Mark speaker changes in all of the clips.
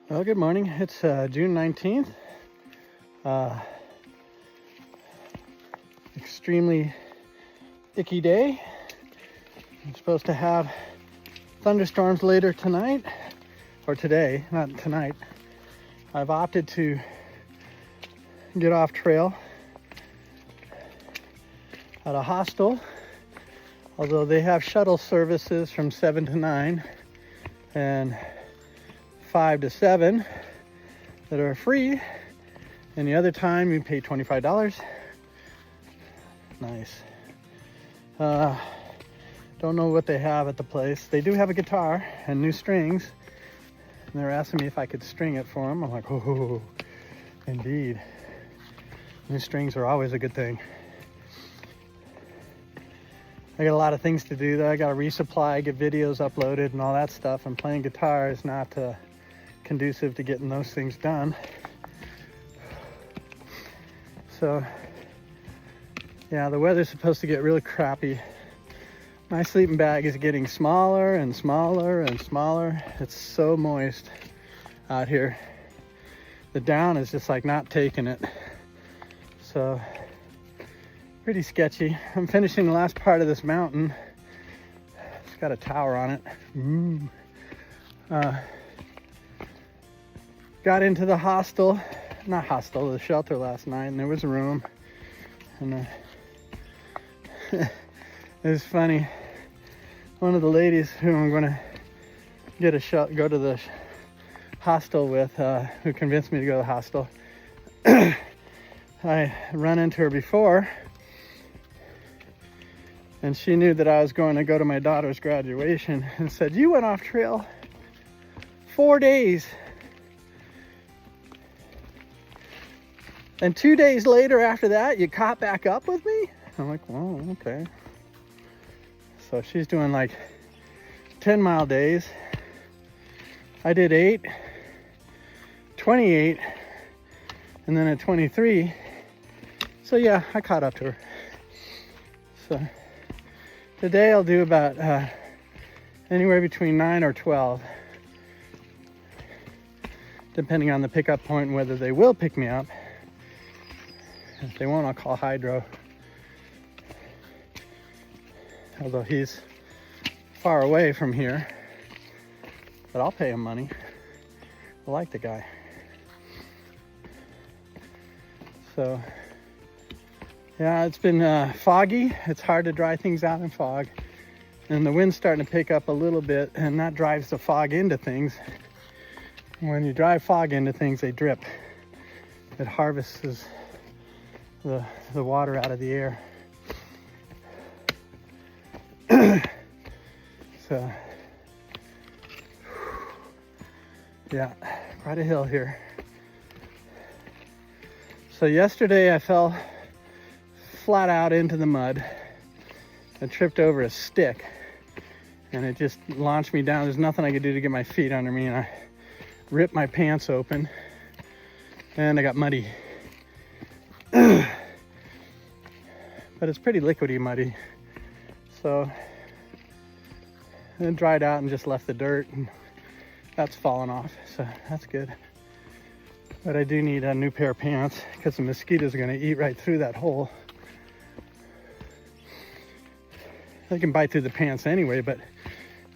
Speaker 1: Well, good morning. It's June 19th. Extremely icky day. I'm supposed to have thunderstorms later tonight, or today, not tonight. I've opted to get off trail at a hostel, although they have shuttle services from 7 to 9 and 5 to 7 that are free, and the other time you pay $25. Nice. Don't know what they have at the place. They do have a guitar and new strings, and they're asking me if I could string it for them. I'm like, oh, indeed. New strings are always a good thing. I got a lot of things to do though. I got to resupply, get videos uploaded and all that stuff, and playing guitar is not conducive to getting those things done. So yeah, the weather's supposed to get really crappy. My sleeping bag is getting smaller and smaller and smaller. It's so moist out here. The down is just like not taking it. So pretty sketchy. I'm finishing the last part of this mountain. It's got a tower on it. Got into the the shelter last night, and there was a room, and it was funny. One of the ladies who I'm gonna go to the hostel with, who convinced me to go to the hostel, I run into her before, and she knew that I was going to go to my daughter's graduation, and said, "You went off trail 4 days. And 2 days later after that, you caught back up with me?" I'm like, "Well, okay." So she's doing like 10-mile days. I did 8, 28, and then at 23. So yeah, I caught up to her. So today I'll do about anywhere between 9 or 12, depending on the pickup point and whether they will pick me up. If they won't, I'll call Hydro. Although he's far away from here, but I'll pay him money. I like the guy. So yeah, it's been foggy. It's hard to dry things out in fog, and the wind's starting to pick up a little bit, and that drives the fog into things. When you drive fog into things, they drip. It harvests the water out of the air. So yeah, quite a hill here. So yesterday I fell flat out into the mud. I tripped over a stick, and it just launched me down. There's nothing I could do to get my feet under me, and I ripped my pants open, and I got muddy. But it's pretty liquidy muddy. So it dried out and just left the dirt, and that's fallen off, so that's good. But I do need a new pair of pants because the mosquitoes are going to eat right through that hole. They can bite through the pants anyway, but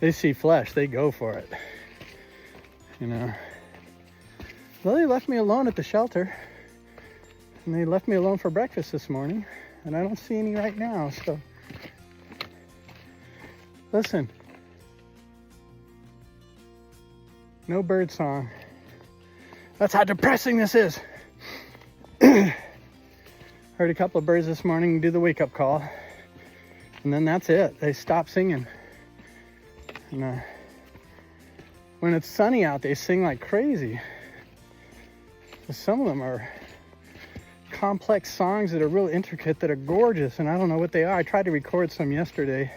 Speaker 1: they see flesh, they go for it, you know. Well, they left me alone at the shelter, and they left me alone for breakfast this morning, and I don't see any right now. So listen, no bird song. That's how depressing this is. Heard a couple of birds this morning do the wake-up call, and then that's it. They stop singing. And when it's sunny out, they sing like crazy. Some of them are complex songs that are real intricate, that are gorgeous, and I don't know what they are. I tried to record some yesterday.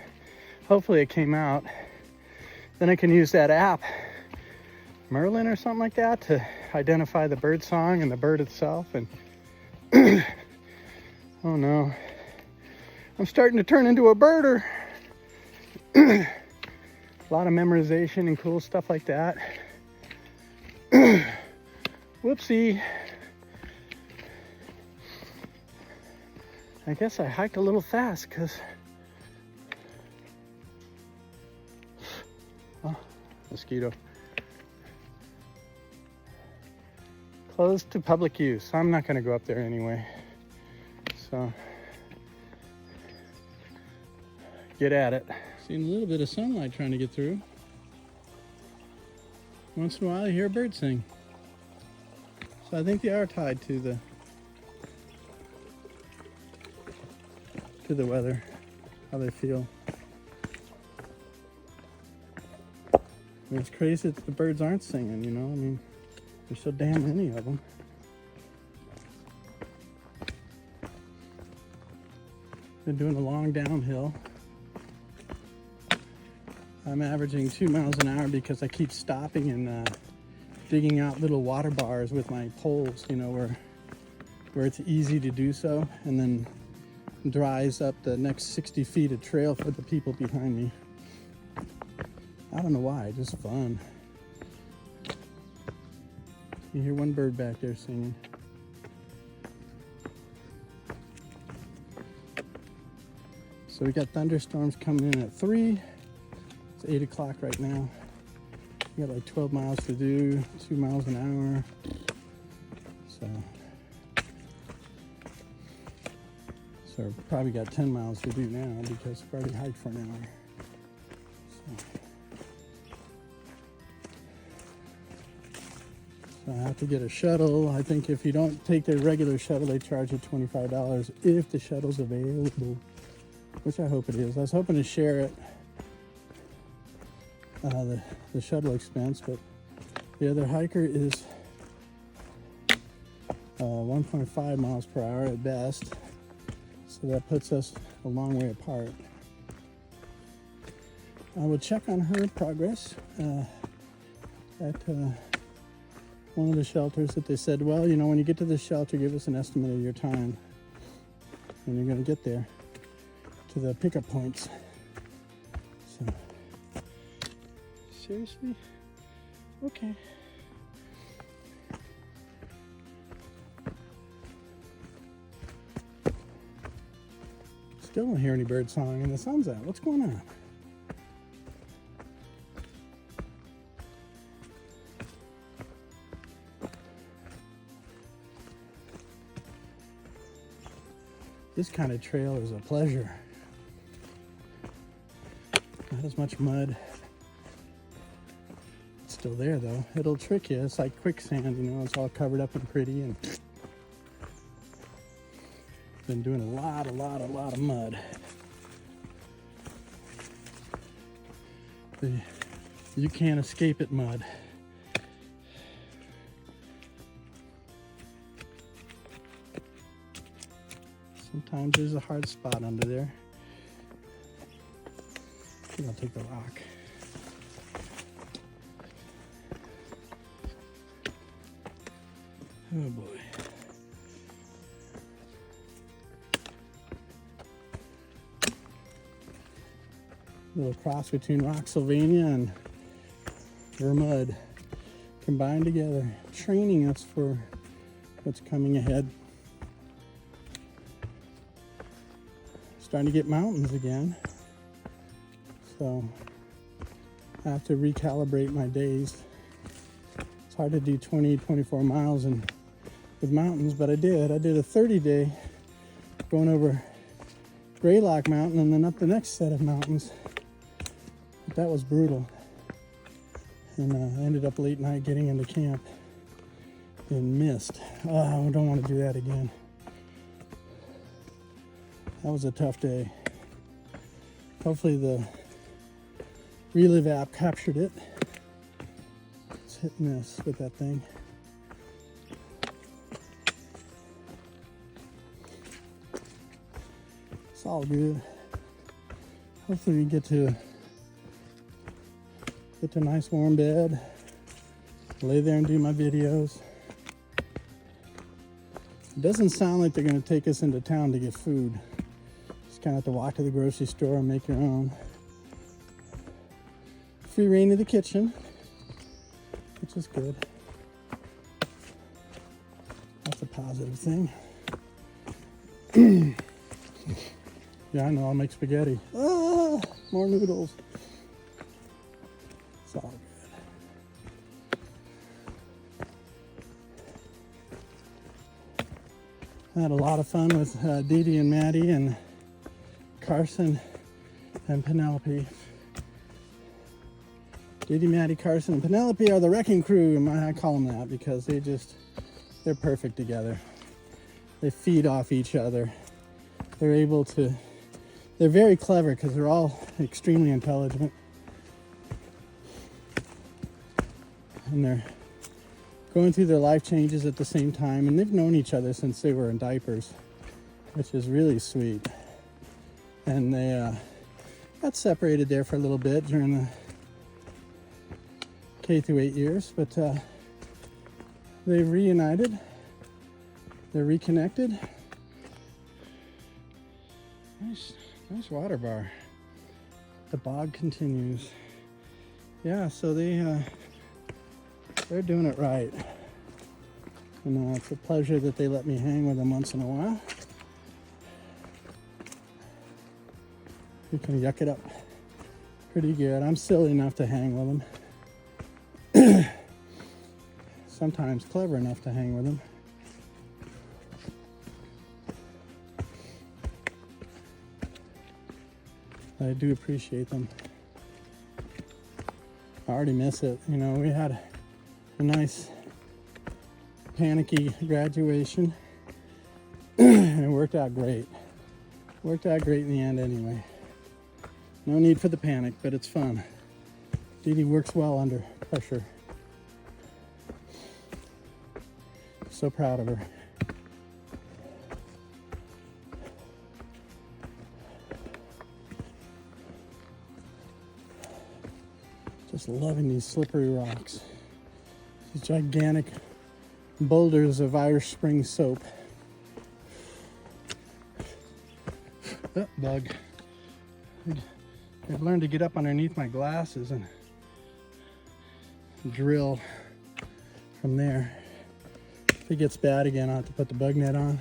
Speaker 1: Hopefully it came out. Then I can use that app, Merlin or something like that, to identify the bird song and the bird itself. And oh no, I'm starting to turn into a birder. A lot of memorization and cool stuff like that. Whoopsie. I guess I hiked a little fast because, oh, mosquito. Closed to public use. I'm not going to go up there anyway. So, get at it. Seeing a little bit of sunlight trying to get through. Once in a while you hear a bird sing. So I think they are tied to the weather, how they feel. I mean, it's crazy that the birds aren't singing, you know? I mean, there's so damn many of them. Been doing a long downhill. I'm averaging 2 miles an hour because I keep stopping and digging out little water bars with my poles, you know, where it's easy to do so, and then dries up the next 60 feet of trail for the people behind me. I don't know why, just fun. You hear one bird back there singing. So we got thunderstorms coming in at 3. It's 8 o'clock right now. We got like 12 miles to do, 2 miles an hour. So probably got 10 miles to do now because I've already hiked for an hour. So I have to get a shuttle. I think if you don't take the regular shuttle, they charge you $25 if the shuttle's available, which I hope it is. I was hoping to share it, the shuttle expense, but the other hiker is 1.5 miles per hour at best. So that puts us a long way apart. I will check on her progress at one of the shelters that they said, well, you know, when you get to the shelter, give us an estimate of your time. And you're going to get there to the pickup points. So, seriously? Okay. Still don't hear any bird song and the sun's out. What's going on? This kind of trail is a pleasure. Not as much mud. It's still there though. It'll trick you. It's like quicksand, you know, it's all covered up and pretty, and been doing a lot of mud. You can't escape it, mud. Sometimes there's a hard spot under there. I think I'll take the rock. Oh boy. Little cross between Rocksylvania and Vermud combined together, training us for what's coming ahead. Starting to get mountains again, so I have to recalibrate my days. It's hard to do 20-24 miles with mountains, but I did a 30-day going over Greylock Mountain and then up the next set of mountains. But that was brutal, and I ended up late night getting into camp and missed. Oh, I don't want to do that again. That was a tough day. Hopefully the Relive app captured it. It's hit and miss with that thing. It's all good. Hopefully we get to a nice warm bed, lay there and do my videos. It doesn't sound like they're going to take us into town to get food. Just kind of have to walk to the grocery store and make your own. Free reign of the kitchen, which is good. positive thing. Yeah, I know, I'll make spaghetti. Ah, more noodles. It's all good. I had a lot of fun with Dee Dee and Maddie and Carson and Penelope. Dee Dee, Maddie, Carson, and Penelope are the wrecking crew, and I call them that because they're perfect together. They feed off each other. They're very clever because they're all extremely intelligent. And they're going through their life changes at the same time, and they've known each other since they were in diapers, which is really sweet. And they got separated there for a little bit during the K through 8 years, but they've reunited. They're reconnected. Nice water bar. The bog continues. Yeah, so they're doing it right. And it's a pleasure that they let me hang with them once in a while. You can yuck it up pretty good. I'm silly enough to hang with them. Sometimes clever enough to hang with them. I do appreciate them. I already miss it. You know, we had a nice panicky graduation and it worked out great. Worked out great in the end anyway. No need for the panic, but it's fun. Dee Dee works well under pressure. So proud of her. Just loving these slippery rocks. These gigantic boulders of Irish Spring soap. Oh, bug. I've learned to get up underneath my glasses and drill from there. If it gets bad again, I'll have to put the bug net on.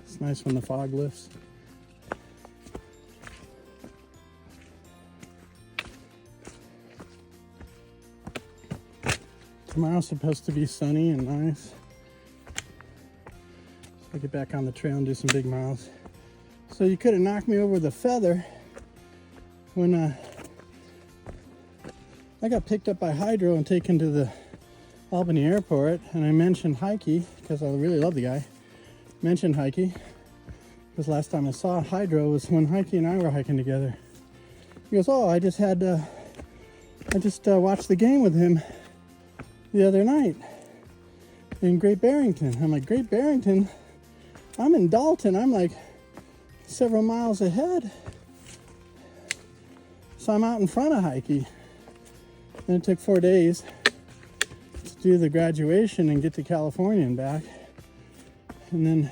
Speaker 1: It's nice when the fog lifts. Tomorrow's supposed to be sunny and nice. So I'll get back on the trail and do some big miles. So you could have knocked me over with a feather when I got picked up by Hydro and taken to the Albany airport, and I mentioned Heike because I really love the guy. Mentioned Heike because last time I saw Hydro was when Heike and I were hiking together. He goes, "Oh, I just watched the game with him the other night in Great Barrington." I'm like, "Great Barrington? I'm in Dalton. I'm like several miles ahead." So I'm out in front of Heike. And it took 4 days to do the graduation and get to California and back. And then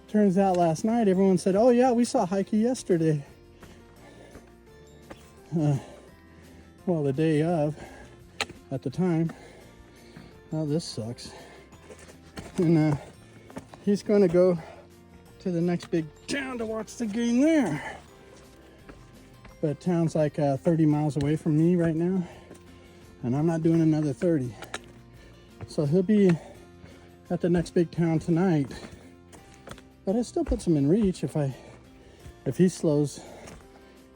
Speaker 1: turns out last night everyone said, "Oh yeah, we saw Heike yesterday." Well, the day of, at the time. Oh, this sucks. And he's going to go to the next big town to watch the game there. But town's like 30 miles away from me right now, and I'm not doing another 30. So he'll be at the next big town tonight. But it still puts him in reach if he slows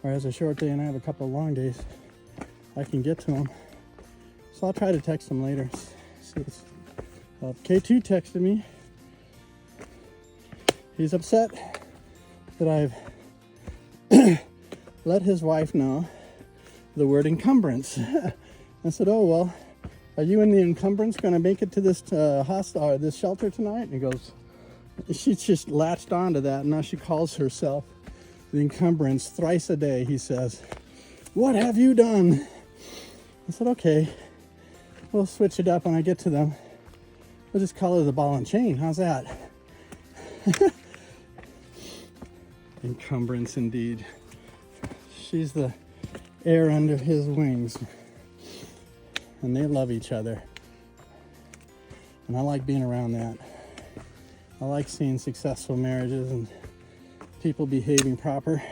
Speaker 1: or has a short day and I have a couple of long days, I can get to him. So I'll try to text him later. See K2 texted me. He's upset that I've let his wife know the word encumbrance. I said, "Oh, well, are you and the encumbrance going to make it to this hostel or this shelter tonight?" And he goes, she's just latched onto that, and now she calls herself the encumbrance thrice a day, he says. What have you done? I said, okay, we'll switch it up when I get to them. We'll just call her the ball and chain. How's that? Encumbrance indeed. She's the air under his wings. And they love each other. And I like being around that. I like seeing successful marriages and people behaving proper.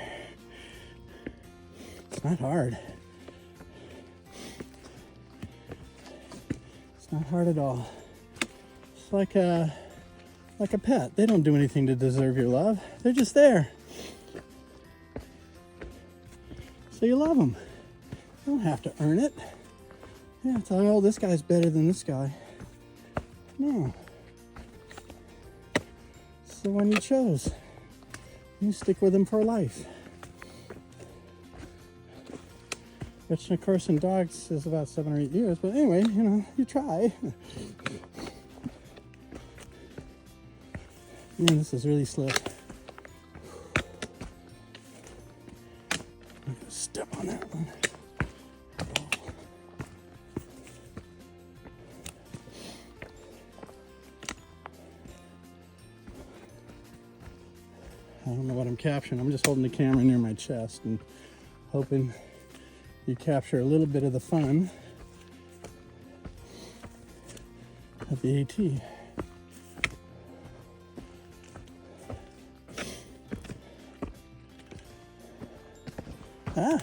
Speaker 1: It's not hard. It's not hard at all. It's like a pet. They don't do anything to deserve your love. They're just there. So you love them. You don't have to earn it. You don't have to tell, oh, this guy's better than this guy. No. It's the one you chose. You stick with them for life. Which, of course, in dogs is about 7 or 8 years. But anyway, you know, you try. Man, this is really slick. I'm gonna step on that one. I don't know what I'm capturing. I'm just holding the camera near my chest and hoping you capture a little bit of the fun of the AT. Ah.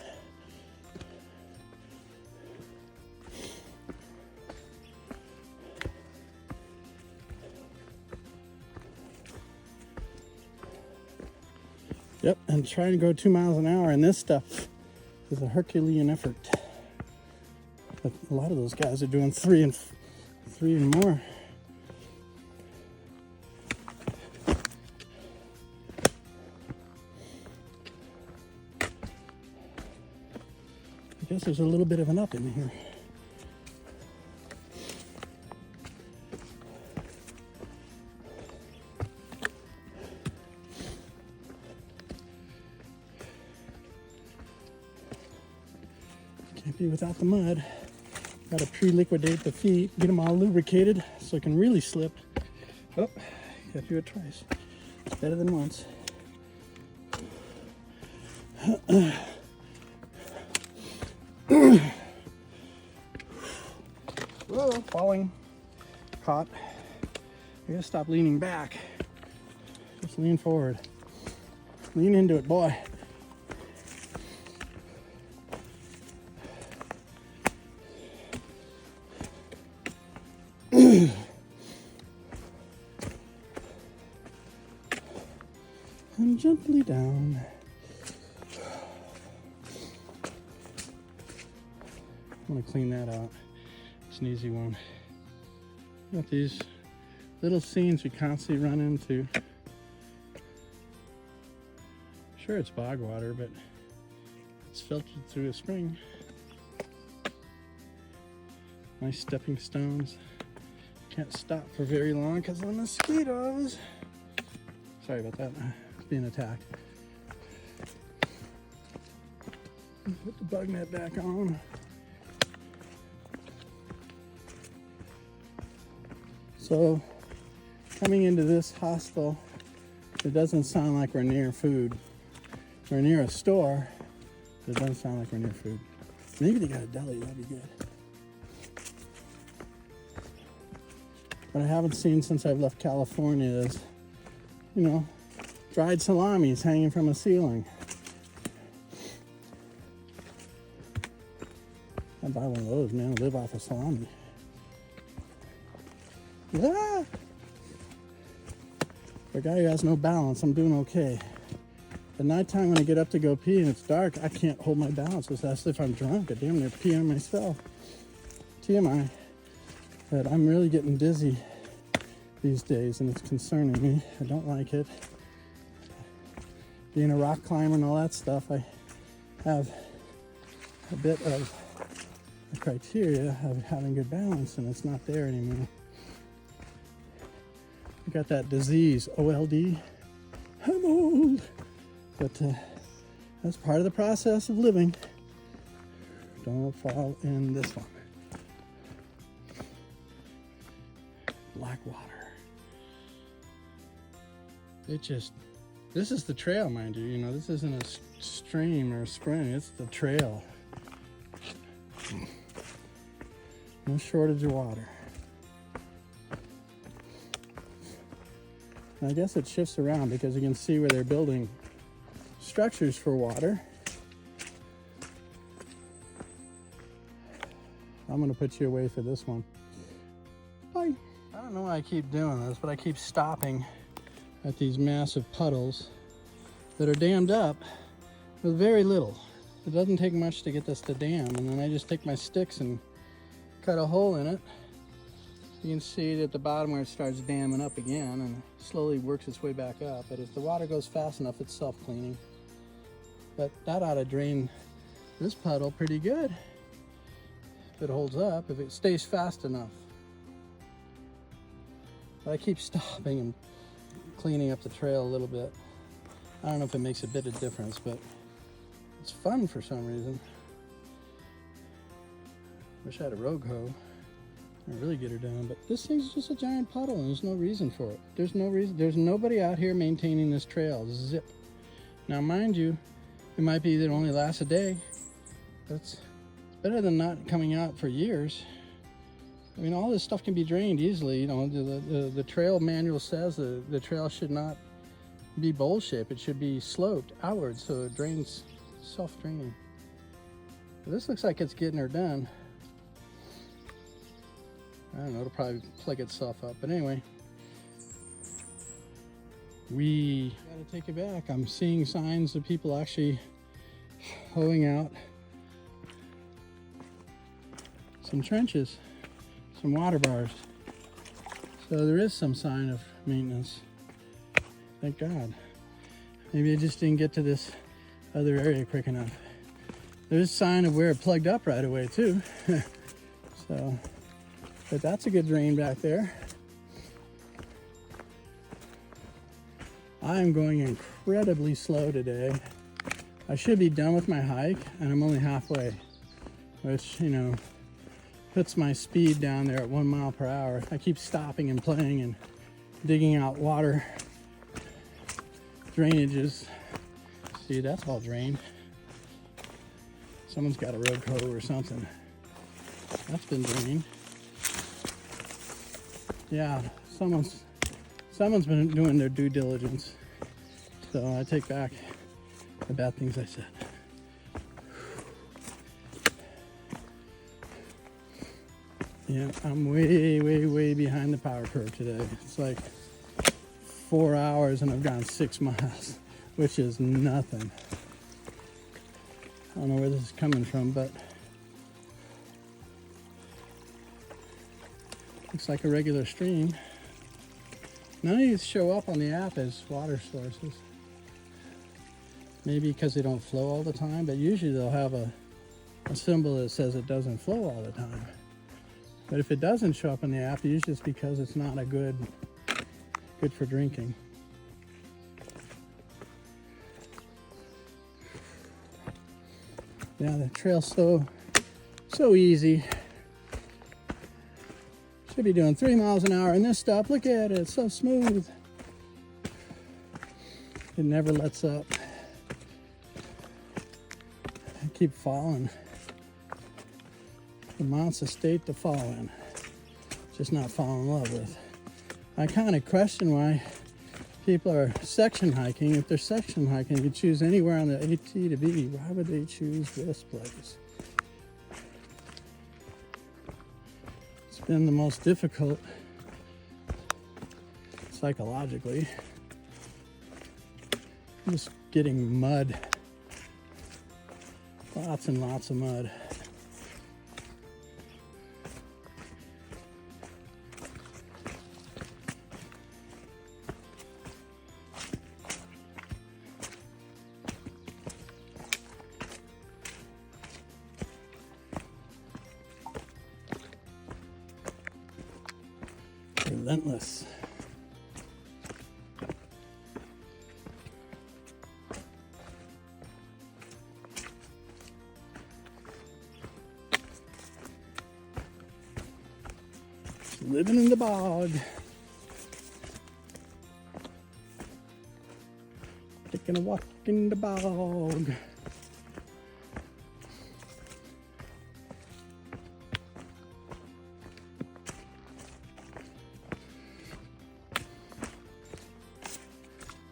Speaker 1: Yep, and trying to go 2 miles an hour in this stuff is a Herculean effort. But a lot of those guys are doing three and more. I guess there's a little bit of an up in here. Can't be without the mud. Got to pre-liquidate the feet, get them all lubricated so it can really slip. Oh, got to do it twice. It's better than once. Whoa, falling. Caught. You gotta stop leaning back. Just lean forward. Lean into it, boy. And gently down. I want to clean that out. It's an easy one. Got these little seams we constantly run into. Sure, it's bog water, but it's filtered through a spring. Nice stepping stones. Can't stop for very long because of the mosquitoes. Sorry about that. It's being attacked. Put the bug net back on. So, coming into this hostel, it doesn't sound like we're near food. We're near a store, but it doesn't sound like we're near food. Maybe they got a deli, that'd be good. What I haven't seen since I've left California is, you know, dried salamis hanging from a ceiling. I'd buy one of those, man, live off of salami. Ah! For a guy who has no balance, I'm doing okay. At nighttime when I get up to go pee and it's dark, I can't hold my balance. It's as if I'm drunk. I damn near pee on myself. TMI. But I'm really getting dizzy these days and it's concerning me. I don't like it. Being a rock climber and all that stuff, I have a bit of the criteria of having good balance and it's not there anymore. I got that disease, OLD. I'm old. But that's part of the process of living. Don't fall in this one. Black water. This is the trail, mind you. You know, this isn't a stream or a spring, it's the trail. No shortage of water. And I guess it shifts around because you can see where they're building structures for water. I'm gonna put you away for this one. Bye. I don't know why I keep doing this, but I keep stopping at these massive puddles that are dammed up with very little. It doesn't take much to get this to dam, and then I just take my sticks and cut a hole in it. You can see at the bottom where it starts damming up again and slowly works its way back up. But if the water goes fast enough, it's self-cleaning. But that ought to drain this puddle pretty good. If it holds up, if it stays fast enough. But I keep stopping and cleaning up the trail a little bit. I don't know if it makes a bit of difference, but it's fun for some reason. Wish I had a rogue hoe. I'd really get her down, but this thing's just a giant puddle and there's no reason for it. There's no reason. There's nobody out here maintaining this trail. Zip. Now, mind you, it might be that it only lasts a day. That's better than not coming out for years. I mean, all this stuff can be drained easily. You know, the trail manual says the trail should not be bowl shaped. It should be sloped outwards so it drains, self-draining. This looks like it's getting her done. I don't know, it'll probably plug itself up. But anyway, we gotta take it back. I'm seeing signs of people actually hoeing out some trenches, some water bars. So there is some sign of maintenance. Thank God. Maybe I just didn't get to this other area quick enough. There's a sign of where it plugged up right away too. So, but that's a good drain back there. I'm going incredibly slow today. I should be done with my hike and I'm only halfway, which, you know, puts my speed down there at 1 mile per hour. I keep stopping and playing and digging out water drainages. See, that's all drained. Someone's got a rogue hoe or something. That's been drained. Yeah, someone's been doing their due diligence. So I take back the bad things I said. Yeah, I'm way behind the power curve today. It's like 4 hours and I've gone 6 miles, which is nothing. I don't know where this is coming from, but looks like a regular stream. None of these show up on the app as water sources. Maybe because they don't flow all the time, but usually they'll have a symbol that says it doesn't flow all the time. But if it doesn't show up in the app, usually it's because it's not a good for drinking. Yeah, the trail's so easy. Should be doing 3 miles an hour in this stuff. Look at it, it's so smooth. It never lets up. I keep falling. The monster state to fall in. Just not fall in love with. I kind of question why people are section hiking. If they're section hiking, you choose anywhere on the AT to be. Why would they choose this place? It's been the most difficult psychologically. I'm just getting mud. Lots and lots of mud. Relentless. Living in the bog. Taking a walk in the bog.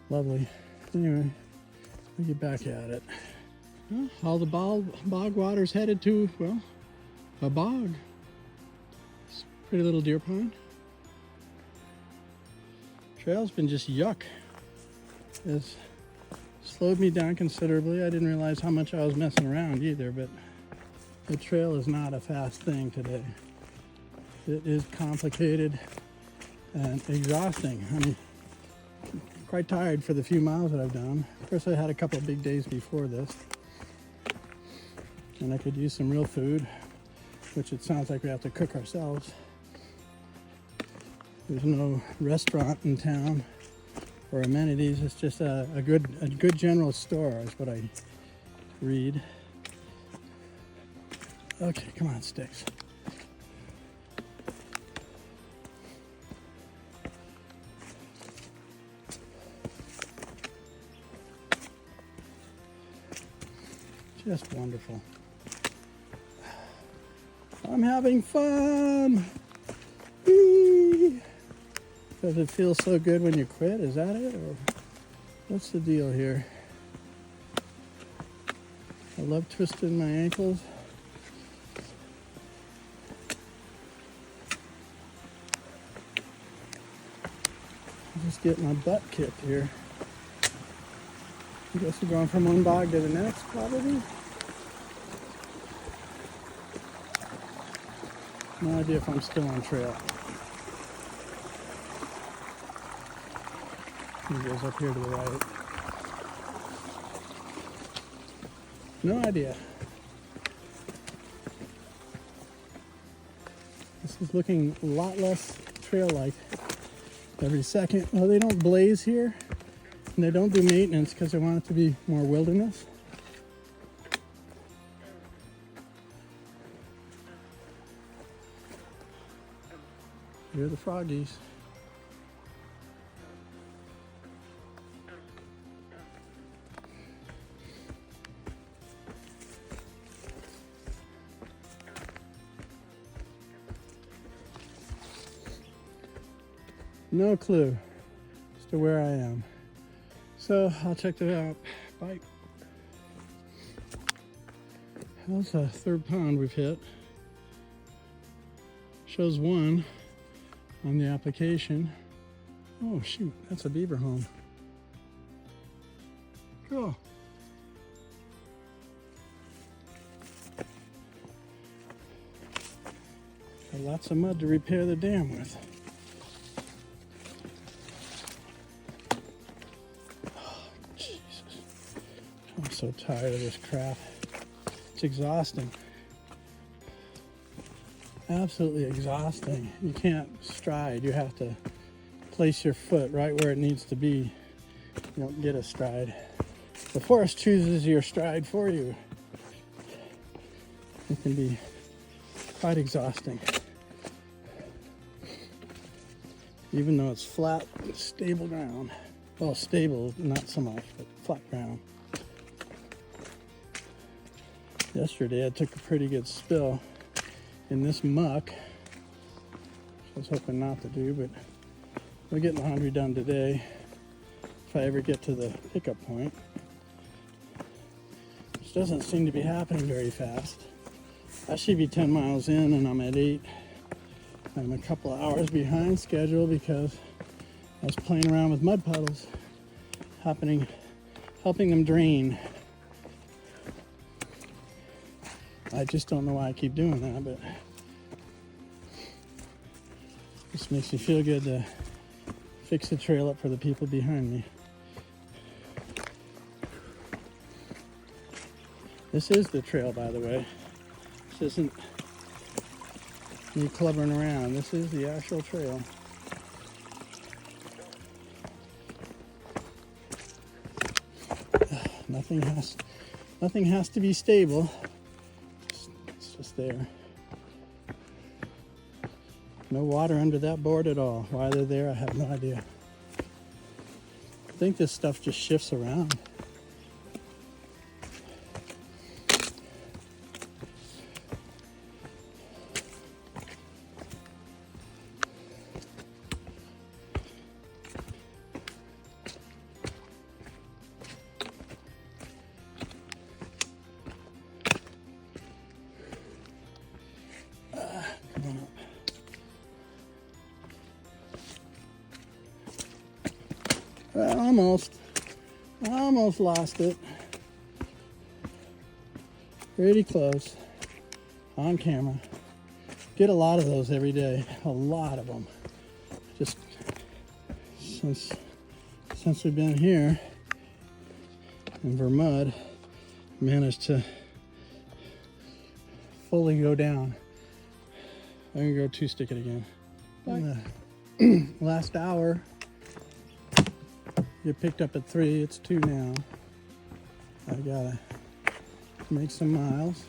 Speaker 1: Lovely. Anyway, we get back at it. Well, all the bog water's headed to, well, a bog. It's a pretty little deer pond. Trail's been just yuck. It's slowed me down considerably. I didn't realize how much I was messing around either, but the trail is not a fast thing today. It is complicated and exhausting. I mean, quite tired for the few miles that I've done. Of course, I had a couple of big days before this, and I could use some real food, which it sounds like we have to cook ourselves. There's no restaurant in town or amenities. It's just a good general store is what I read. Okay, come on, sticks. Just wonderful. I'm having fun. Whee! Does it feel so good when you quit? Is that it? Or what's the deal here? I love twisting my ankles. Just get my butt kicked here. I guess we're going from one bog to the next, probably. No idea if I'm still on trail. He goes up here to the right. No idea. This is looking a lot less trail-like every second. Well, they don't blaze here, and they don't do maintenance because they want it to be more wilderness. Here are the froggies. No clue as to where I am. So I'll check that out. Bye. That's the third pond we've hit. Shows one on the application. Oh shoot, that's a beaver home. Cool. Got lots of mud to repair the dam with. Oh, Jesus. I'm so tired of this crap. It's exhausting. Absolutely exhausting. You can't stride. You have to place your foot right where it needs to be. You don't get a stride. The forest chooses your stride for you. It can be quite exhausting. Even though it's flat, stable ground. Well, stable, not so much, but flat ground. Yesterday I took a pretty good spill in this muck, which I was hoping not to do, but we're getting the laundry done today if I ever get to the pickup point, which doesn't seem to be happening very fast. I should be 10 miles in and I'm at 8. I'm a couple of hours behind schedule because I was playing around with mud puddles, helping them drain. I just don't know why I keep doing that, but it just makes me feel good to fix the trail up for the people behind me. This is the trail, by the way. This isn't me clubbering around. This is the actual trail. Nothing has to be stable. It's just there. No water under that board at all. Why they're there, I have no idea. I think this stuff just shifts around. Come on up. Well, almost lost it. Pretty close. On camera. Get a lot of those every day. A lot of them. Just since we've been here in Vermud, managed to fully go down. I'm gonna go 2-stick it again. In the last hour, you picked up at 3, it's 2 now. I gotta make some miles.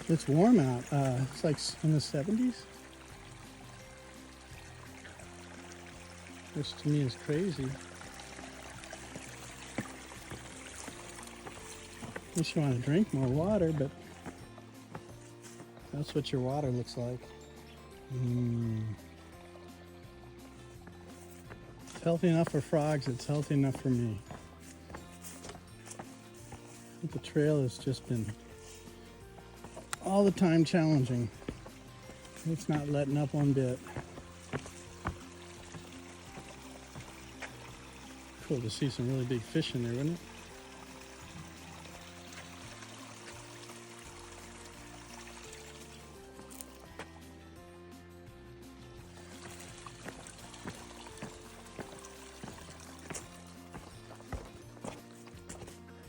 Speaker 1: It's warm out. It's like in the 70s. Which to me is crazy. Unless you want to drink more water, but that's what your water looks like. It's healthy enough for frogs, it's healthy enough for me. But the trail has just been all the time challenging. It's not letting up one bit. Cool to see some really big fish in there, wouldn't it?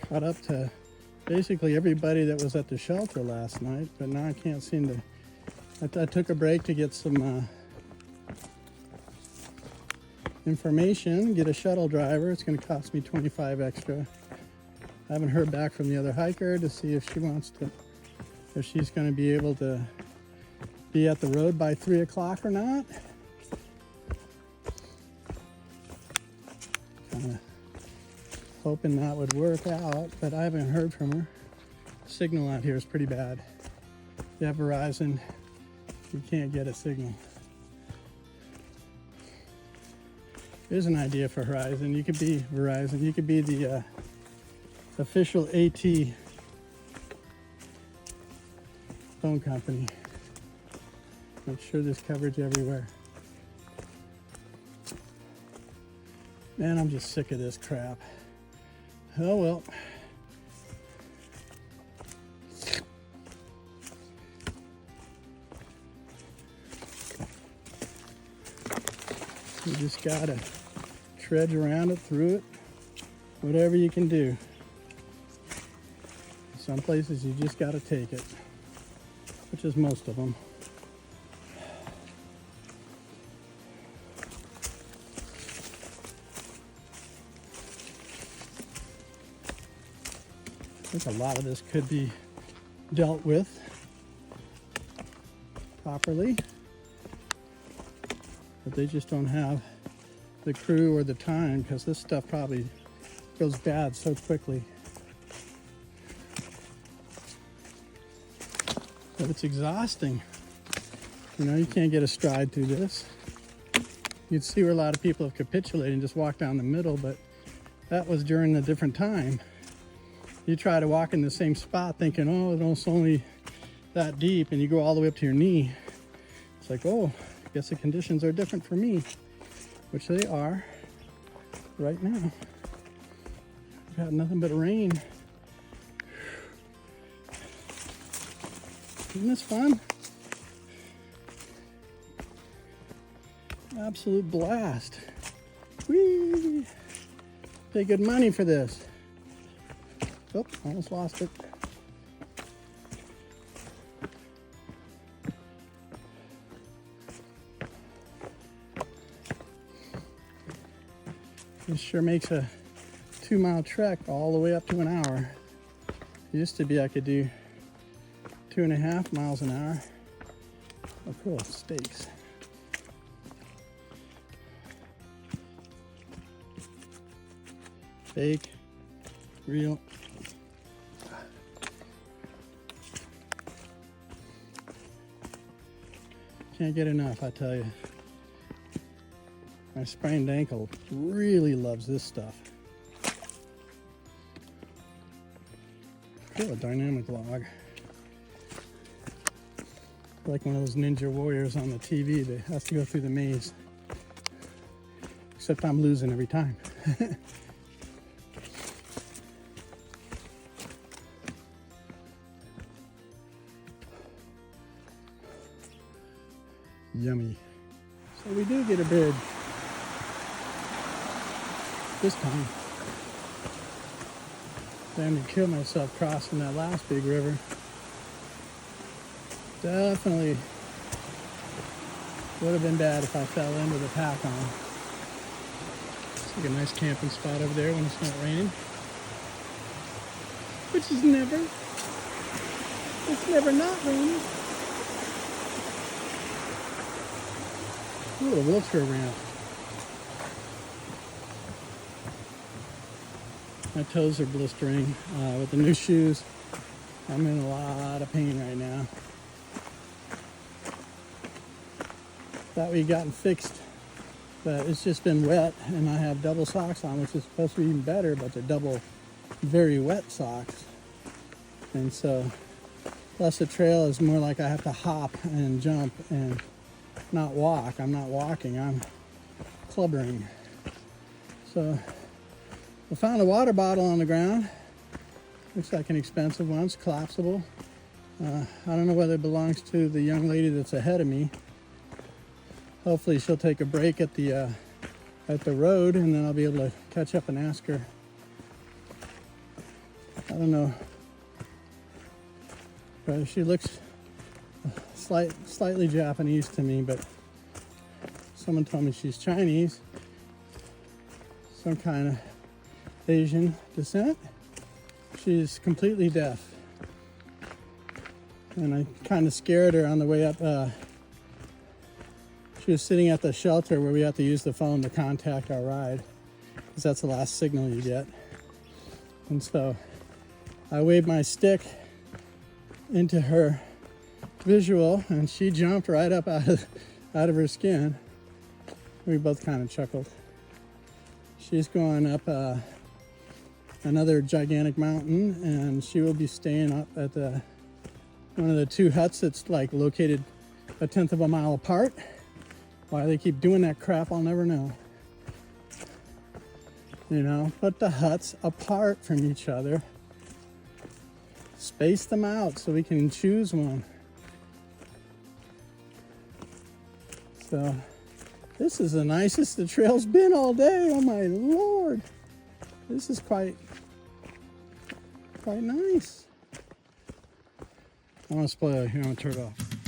Speaker 1: Caught up to basically everybody that was at the shelter last night, but now I can't seem to. I took a break to get some information, get a shuttle driver. It's going to cost me $25 extra. I haven't heard back from the other hiker to see if she wants to, if she's going to be able to be at the road by 3 o'clock or not. Kind of hoping that would work out, but I haven't heard from her. Signal out here is pretty bad. If you have Verizon, you can't get a signal. Here's an idea for Verizon. You could be Verizon. You could be the official AT phone company. Make sure there's coverage everywhere. Man, I'm just sick of this crap. Oh well. You just gotta trudge around it, through it, whatever you can do. Some places you just gotta take it, which is most of them. I think a lot of this could be dealt with properly, but they just don't have the crew or the time, because this stuff probably goes bad so quickly. But it's exhausting. You know, you can't get a stride through this. You'd see where a lot of people have capitulated and just walked down the middle, but that was during a different time. You try to walk in the same spot thinking, oh, it's only that deep, and you go all the way up to your knee. It's like, oh, I guess the conditions are different for me, which they are right now. We've got nothing but rain. Isn't this fun? Absolute blast. Whee! Pay good money for this. Oh, almost lost it. This sure makes a 2-mile trek all the way up to an hour. It used to be I could do 2.5 miles an hour. Oh, cool, stakes. Fake, real. Can't get enough, I tell you. My sprained ankle really loves this stuff. Cool, a dynamic log. Like one of those ninja warriors on the TV that has to go through the maze. Except I'm losing every time. Yummy. So we do get a bridge this time. Damn, to kill myself crossing that last big river. Definitely would have been bad if I fell into the pack on. It's like a nice camping spot over there when it's not raining. Which is never. It's never not raining. Ooh, a wheelchair ramp. My toes are blistering with the new shoes. I'm in a lot of pain right now. Thought we'd gotten fixed, but it's just been wet, and I have double socks on, which is supposed to be even better, but they're double very wet socks. And so, plus the trail is more like I have to hop and jump and not walk. I'm not walking, I'm clubbering. So I found a water bottle on the ground. Looks like an expensive one. It's collapsible. I don't know whether it belongs to the young lady that's ahead of me. Hopefully she'll take a break at the road, and then I'll be able to catch up and ask her. I don't know, but she looks slightly Japanese to me, but someone told me she's Chinese, some kind of Asian descent. She's completely deaf, and I kind of scared her on the way up. She was sitting at the shelter where we have to use the phone to contact our ride, because that's the last signal you get. And so I waved my stick into her visual, and she jumped right up out of her skin. We both kind of chuckled. She's going up another gigantic mountain, and she will be staying up at one of the two huts that's like located 1/10 of a mile apart. Why they keep doing that crap, I'll never know. You know, put the huts apart from each other. Space them out so we can choose one. So, this is the nicest the trail's been all day. Oh my Lord. This is quite nice. I want to spoil it here, I'm gonna turn it off.